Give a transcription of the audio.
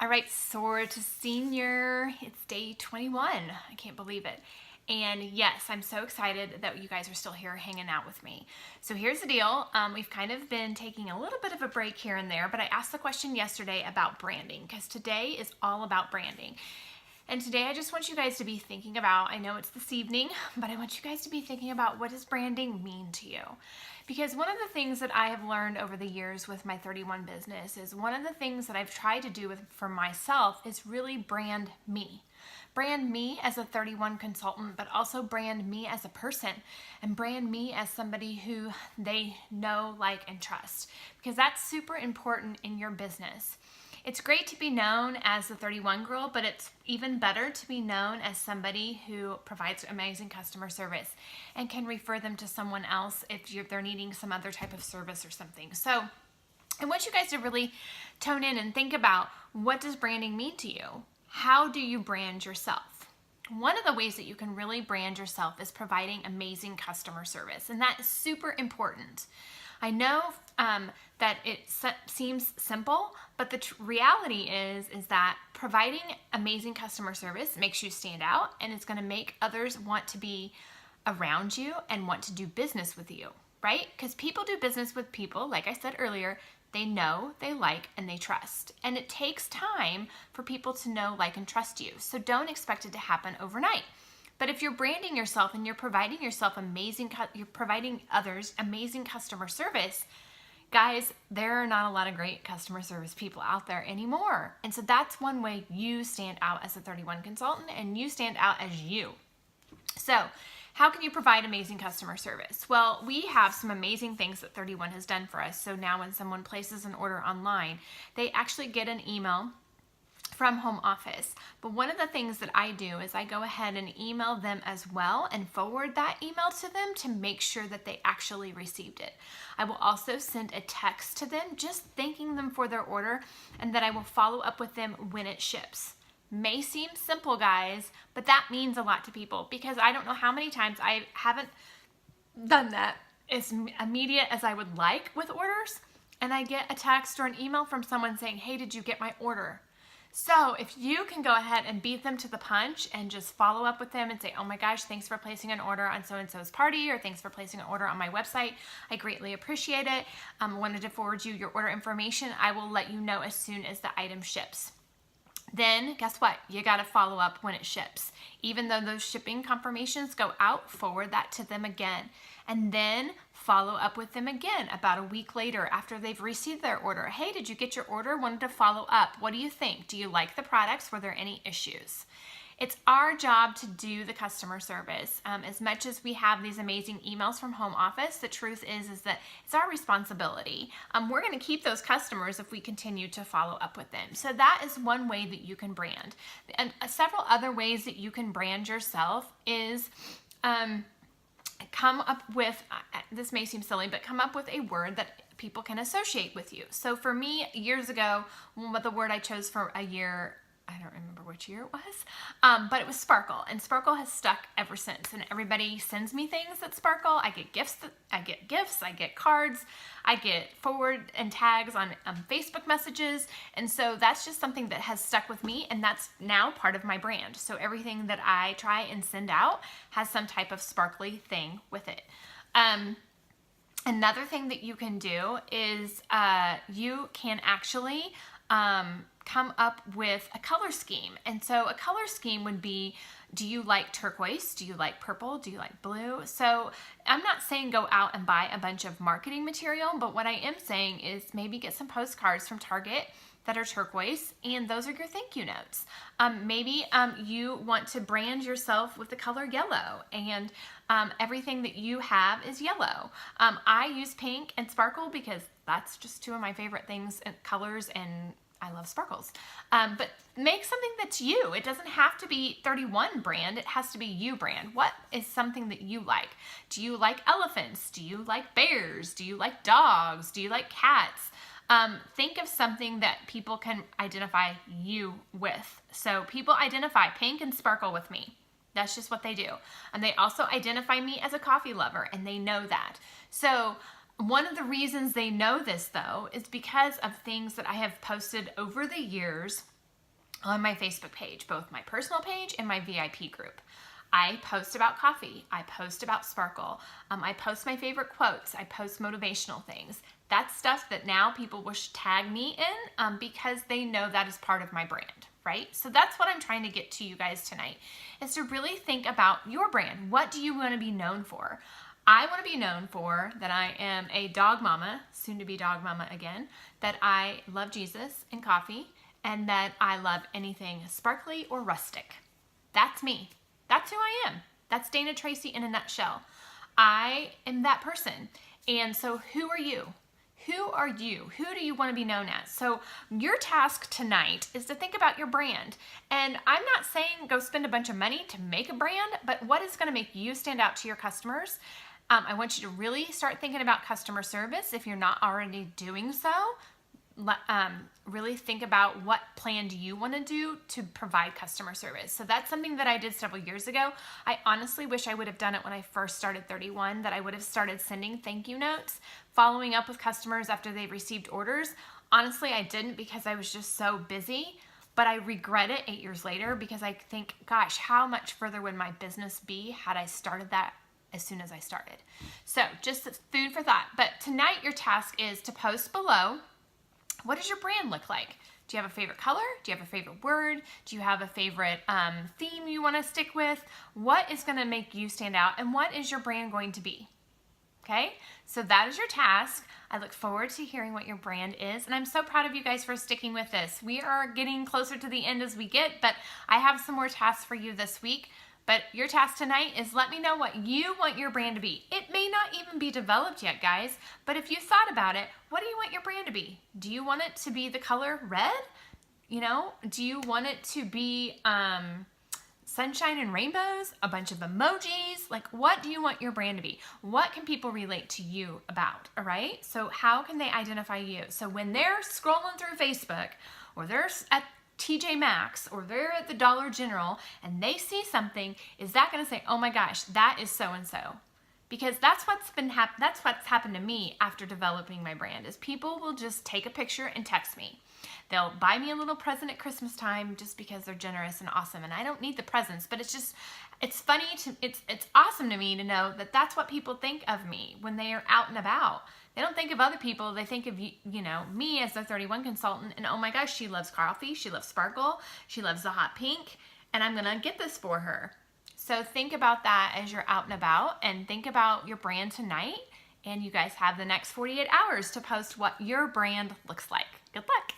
All right, Soar to Senior. It's day 21. I can't believe it. And yes, I'm so excited that you guys are still here hanging out with me. So here's the deal. We've kind of been taking a little bit of a break here and there, but I asked the question yesterday about branding because today is all about branding. And today I just want you guys to be thinking about, I know it's this evening, but I want you guys to be thinking about what does branding mean to you? Because one of the things that I have learned over the years with my 31 business is one of the things that I've tried to do for myself is really brand me. Brand me as a 31 consultant, but also brand me as a person and brand me as somebody who they know, like, and trust. Because that's super important in your business. It's great to be known as the 31 girl, but it's even better to be known as somebody who provides amazing customer service and can refer them to someone else if they're needing some other type of service or something. So I want you guys to really tone in and think about, what does branding mean to you? How do you brand yourself? One of the ways that you can really brand yourself is providing amazing customer service, and that is super important. I know that it seems simple, but the reality is that providing amazing customer service makes you stand out, and it's going to make others want to be around you and want to do business with you, right? Because people do business with people, like I said earlier, they know, they like, and they trust. And it takes time for people to know, like, and trust you. So don't expect it to happen overnight. But if you're branding yourself and you're providing others amazing customer service, guys, there are not a lot of great customer service people out there anymore. And so that's one way you stand out as a 31 consultant, and you stand out as you. So how can you provide amazing customer service? Well, we have some amazing things that 31 has done for us. So now when someone places an order online, they actually get an email from home office. But one of the things that I do is I go ahead and email them as well and forward that email to them to make sure that they actually received it. I will also send a text to them just thanking them for their order, and then I will follow up with them when it ships. May seem simple, guys, but that means a lot to people, because I don't know how many times I haven't done that as immediate as I would like with orders, and I get a text or an email from someone saying, hey, did you get my order? So if you can go ahead and beat them to the punch and just follow up with them and say, oh my gosh, thanks for placing an order on so-and-so's party, or thanks for placing an order on my website, I greatly appreciate it. Wanted to forward you your order information. I will let you know as soon as the item ships. Then guess what? You got to follow up when it ships. Even though those shipping confirmations go out, forward that to them again. And then follow up with them again about a week later after they've received their order. Hey, did you get your order? Wanted to follow up. What do you think? Do you like the products? Were there any issues? It's our job to do the customer service. As much as we have these amazing emails from home office, the truth is that it's our responsibility. We're going to keep those customers if we continue to follow up with them. So that is one way that you can brand. And several other ways that you can brand yourself is come up with, this may seem silly, but come up with a word that people can associate with you. So for me, years ago, the word I chose for a year, I don't remember which year it was, but it was sparkle, and sparkle has stuck ever since. And everybody sends me things that sparkle. I get gifts, I get cards, I get forward and tags on Facebook messages, and so that's just something that has stuck with me, and that's now part of my brand. So everything that I try and send out has some type of sparkly thing with it. Another thing that you can do is you can actually come up with a color scheme. And so a color scheme would be, do you like turquoise? Do you like purple? Do you like blue? So I'm not saying go out and buy a bunch of marketing material, but what I am saying is maybe get some postcards from Target that are turquoise, and those are your thank you notes. Maybe you want to brand yourself with the color yellow, and everything that you have is yellow. I use pink and sparkle because that's just two of my favorite things, colors, and I love sparkles. But make something that's you. It doesn't have to be 31 brand. It has to be you brand. What is something that you like? Do you like elephants? Do you like bears? Do you like dogs? Do you like cats? Think of something that people can identify you with. So people identify pink and sparkle with me. That's just what they do. And they also identify me as a coffee lover, and they know that. So one of the reasons they know this, though, is because of things that I have posted over the years on my Facebook page, both my personal page and my VIP group. I post about coffee. I post about Sparkle. I post my favorite quotes. I post motivational things. That's stuff that now people will tag me in because they know that is part of my brand, right? So that's what I'm trying to get to you guys tonight, is to really think about your brand. What do you want to be known for? I want to be known for that I am a dog mama, soon to be dog mama again, that I love Jesus and coffee, and that I love anything sparkly or rustic. That's me. That's who I am. That's Dana Tracy in a nutshell. I am that person. And so who are you? Who are you? Who do you want to be known as? So your task tonight is to think about your brand. And I'm not saying go spend a bunch of money to make a brand, but what is going to make you stand out to your customers? I want you to really start thinking about customer service if you're not already doing so. Really think about what plan do you want to do to provide customer service. So that's something that I did several years ago. I honestly wish I would have done it when I first started 31, that I would have started sending thank you notes, following up with customers after they received orders. Honestly, I didn't because I was just so busy, but I regret it 8 years later because I think, gosh, how much further would my business be had I started that as soon as I started? So just food for thought. But tonight your task is to post below. What does your brand look like? Do you have a favorite color? Do you have a favorite word? Do you have a favorite theme you want to stick with? What is going to make you stand out, and what is your brand going to be? Okay, so that is your task. I look forward to hearing what your brand is, and I'm so proud of you guys for sticking with this. We are getting closer to the end as we get, but I have some more tasks for you this week. But your task tonight is let me know what you want your brand to be. It may not even be developed yet, guys, but if you thought about it, what do you want your brand to be? Do you want it to be the color red? You know, do you want it to be sunshine and rainbows, a bunch of emojis? Like, what do you want your brand to be? What can people relate to you about, all right? So how can they identify you? So when they're scrolling through Facebook, or they're at TJ Maxx, or they're at the Dollar General and they see something, is that going to say, oh my gosh, that is so-and-so? Because that's what's happened to me after developing my brand, is people will just take a picture and text me. They'll buy me a little present at Christmas time just because they're generous and awesome, and I don't need the presents, but it's funny it's awesome to me to know that that's what people think of me when they are out and about. They don't think of other people. They think of, you know, me as a 31 consultant, and oh my gosh, she loves coffee, she loves Sparkle, she loves the hot pink, and I'm gonna get this for her. So think about that as you're out and about, and think about your brand tonight, and you guys have the next 48 hours to post what your brand looks like. Good luck.